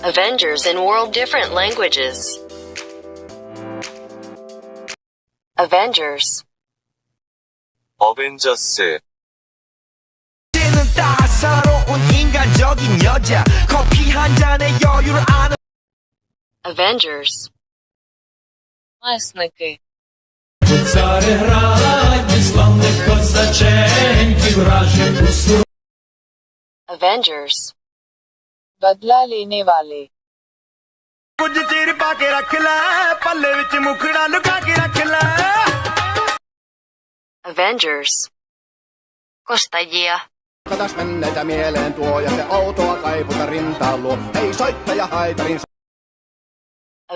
Avengers in world different languages. Avengers. 어벤져스. 는 따사로운 인간적인 여자 커피 한 잔의 여유를 아는 Avengers. Месники. Avengers. बदला लेने वाले. ਕੁਝ ਚਿਰ ਪਾ ਕੇ ਰੱਖ ਲੈ ਪੱਲੇ ਵਿੱਚ ਮੁਖੜਾ ਲੁਕਾ ਕੇ ਰੱਖ ਲੈ Avengers. Kostajia. Katas menneitä mieleen tuo ja se autoa kaiputa rintaan luo. Ei soittaja haitarin.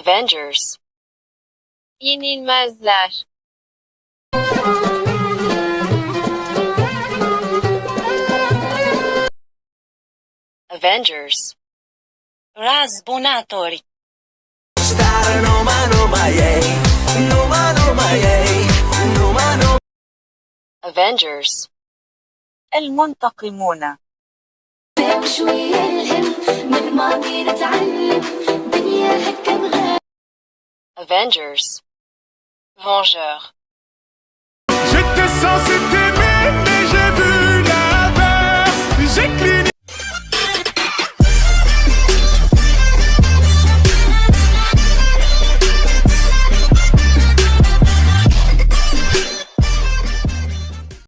Avengers. Yenilmezler. Avengers. Razbonatori. Stare noma noma yay noma noma yay noma noma Avengers. المنتقمون. شوية الهم من ماضي نتعلم دنيا هكا نغير. Avengers. Vengeurs. J'étais censé t'aimer mais j'ai vu